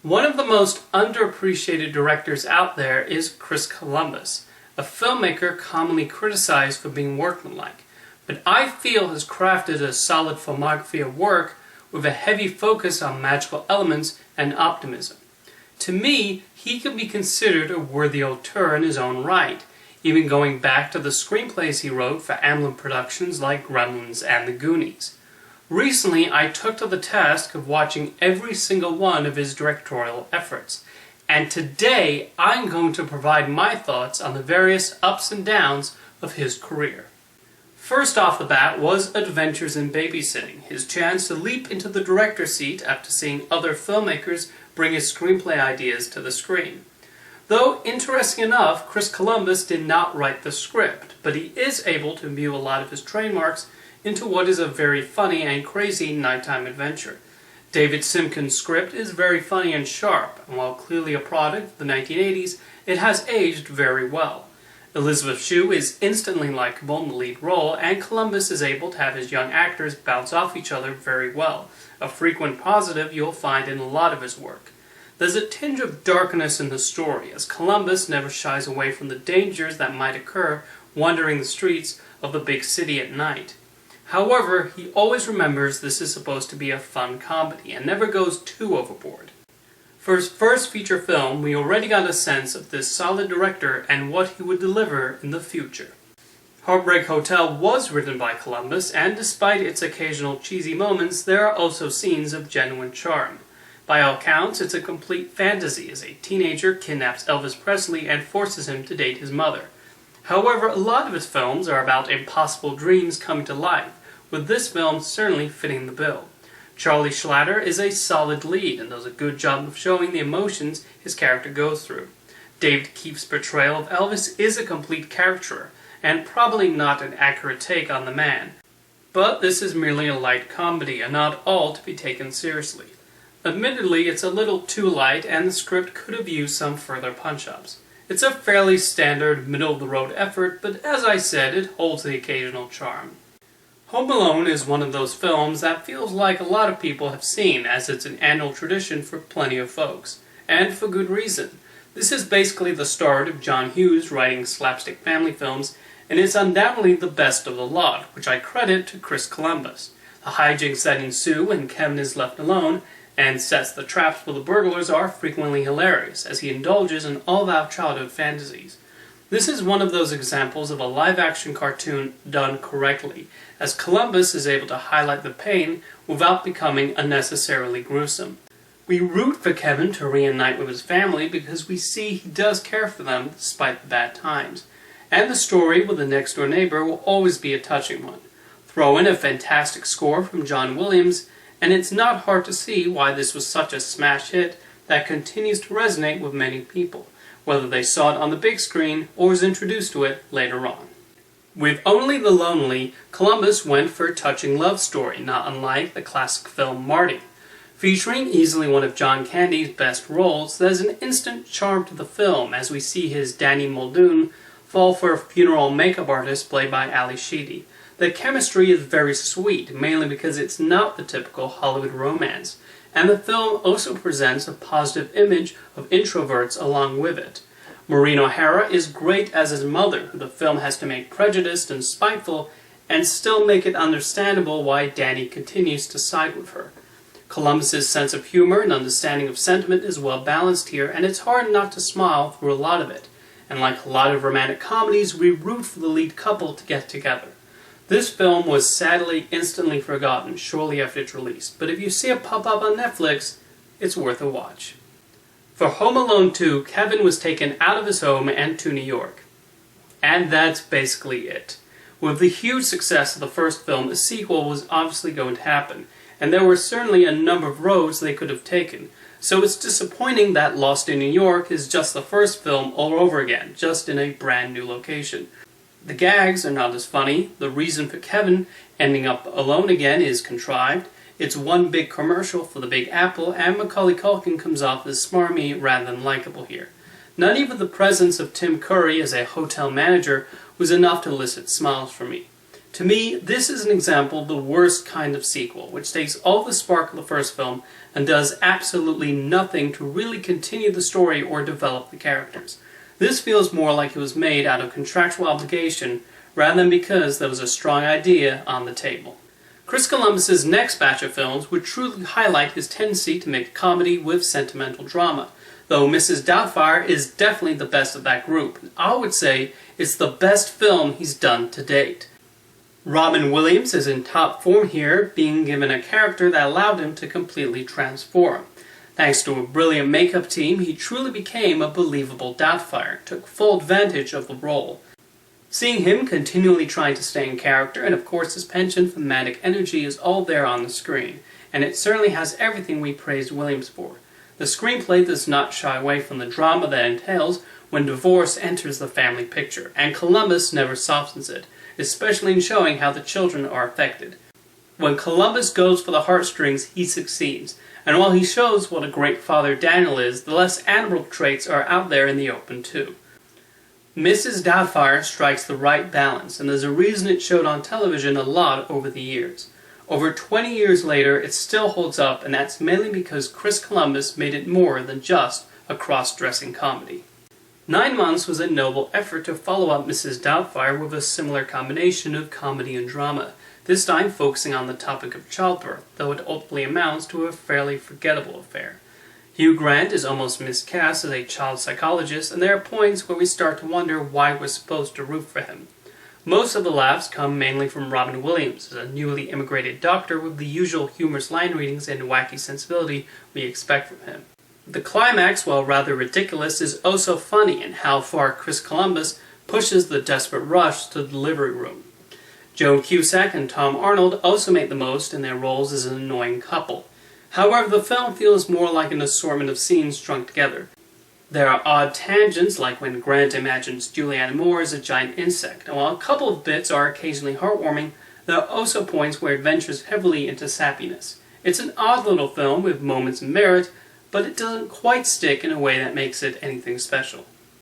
One of the most underappreciated directors out there is Chris Columbus, a filmmaker commonly criticized for being workmanlike, but I feel has crafted a solid filmography of work with a heavy focus on magical elements and optimism. To me, he can be considered a worthy auteur in his own right, even going back to the screenplays he wrote for Amblin Productions like Gremlins and The Goonies. Recently, I took to the task of watching every single one of his directorial efforts, and today I'm going to provide my thoughts on the various ups and downs of his career. First off the bat was Adventures in Babysitting, his chance to leap into the director's seat after seeing other filmmakers bring his screenplay ideas to the screen. Though, interesting enough, Chris Columbus did not write the script, but he is able to imbue a lot of his trademarks into what is a very funny and crazy nighttime adventure. David Simkin's script is very funny and sharp, and while clearly a product of the 1980s, it has aged very well. Elizabeth Shue is instantly likable in the lead role, and Columbus is able to have his young actors bounce off each other very well, a frequent positive you'll find in a lot of his work. There's a tinge of darkness in the story, as Columbus never shies away from the dangers that might occur wandering the streets of the big city at night. However, he always remembers this is supposed to be a fun comedy, and never goes too overboard. For his first feature film, we already got a sense of this solid director and what he would deliver in the future. Heartbreak Hotel was written by Columbus, and despite its occasional cheesy moments, there are also scenes of genuine charm. By all counts, it's a complete fantasy as a teenager kidnaps Elvis Presley and forces him to date his mother. However, a lot of his films are about impossible dreams coming to life, with this film certainly fitting the bill. Charlie Schlatter is a solid lead and does a good job of showing the emotions his character goes through. David Keefe's portrayal of Elvis is a complete caricature, and probably not an accurate take on the man. But this is merely a light comedy, and not all to be taken seriously. Admittedly, it's a little too light, and the script could have used some further punch-ups. It's a fairly standard, middle-of-the-road effort, but as I said, it holds the occasional charm. Home Alone is one of those films that feels like a lot of people have seen, as it's an annual tradition for plenty of folks. And for good reason. This is basically the start of John Hughes writing slapstick family films, and it's undoubtedly the best of the lot, which I credit to Chris Columbus. The hijinks that ensue when Kevin is left alone and sets the traps for the burglars are frequently hilarious, as he indulges in all-out childhood fantasies. This is one of those examples of a live-action cartoon done correctly, as Columbus is able to highlight the pain without becoming unnecessarily gruesome. We root for Kevin to reunite with his family because we see he does care for them despite the bad times. And the story with the next-door neighbor will always be a touching one. Throw in a fantastic score from John Williams, and it's not hard to see why this was such a smash hit that continues to resonate with many people, whether they saw it on the big screen or was introduced to it later on. With Only the Lonely, Columbus went for a touching love story, not unlike the classic film Marty. Featuring easily one of John Candy's best roles, there's an instant charm to the film as we see his Danny Muldoon fall for a funeral makeup artist played by Ali Sheedy. The chemistry is very sweet, mainly because it's not the typical Hollywood romance, and the film also presents a positive image of introverts along with it. Maureen O'Hara is great as his mother, who the film has to make prejudiced and spiteful, and still make it understandable why Danny continues to side with her. Columbus's sense of humor and understanding of sentiment is well balanced here, and it's hard not to smile through a lot of it. And like a lot of romantic comedies, we root for the lead couple to get together. This film was sadly instantly forgotten shortly after its release, but if you see it pop up on Netflix, it's worth a watch. For Home Alone 2, Kevin was taken out of his home and to New York. And that's basically it. With the huge success of the first film, a sequel was obviously going to happen, and there were certainly a number of roads they could have taken. So it's disappointing that Lost in New York is just the first film all over again, just in a brand new location. The gags are not as funny, the reason for Kevin ending up alone again is contrived, it's one big commercial for the Big Apple, and Macaulay Culkin comes off as smarmy rather than likable here. Not even the presence of Tim Curry as a hotel manager was enough to elicit smiles from me. To me, this is an example of the worst kind of sequel, which takes all the spark of the first film and does absolutely nothing to really continue the story or develop the characters. This feels more like it was made out of contractual obligation rather than because there was a strong idea on the table. Chris Columbus's next batch of films would truly highlight his tendency to make comedy with sentimental drama, though Mrs. Doubtfire is definitely the best of that group. I would say it's the best film he's done to date. Robin Williams is in top form here, being given a character that allowed him to completely transform. Thanks to a brilliant makeup team, he truly became a believable Doubtfire, took full advantage of the role. Seeing him continually trying to stay in character, and of course his penchant for manic energy is all there on the screen, and it certainly has everything we praised Williams for. The screenplay does not shy away from the drama that entails when divorce enters the family picture, and Columbus never softens it, especially in showing how the children are affected. When Columbus goes for the heartstrings, he succeeds, and while he shows what a great father Daniel is, the less admirable traits are out there in the open too. Mrs. Doubtfire strikes the right balance, and there's a reason it showed on television a lot over the years. Over 20 years later, it still holds up, and that's mainly because Chris Columbus made it more than just a cross-dressing comedy. 9 Months was a noble effort to follow up Mrs. Doubtfire with a similar combination of comedy and drama, this time focusing on the topic of childbirth, though it ultimately amounts to a fairly forgettable affair. Hugh Grant is almost miscast as a child psychologist, and there are points where we start to wonder why we're supposed to root for him. Most of the laughs come mainly from Robin Williams, as a newly immigrated doctor with the usual humorous line readings and wacky sensibility we expect from him. The climax, while rather ridiculous, is also funny in how far Chris Columbus pushes the desperate rush to the delivery room. Joan Cusack and Tom Arnold also make the most in their roles as an annoying couple. However, the film feels more like an assortment of scenes strung together. There are odd tangents, like when Grant imagines Julianne Moore as a giant insect, and while a couple of bits are occasionally heartwarming, there are also points where it ventures heavily into sappiness. It's an odd little film with moments of merit, but it doesn't quite stick in a way that makes it anything special.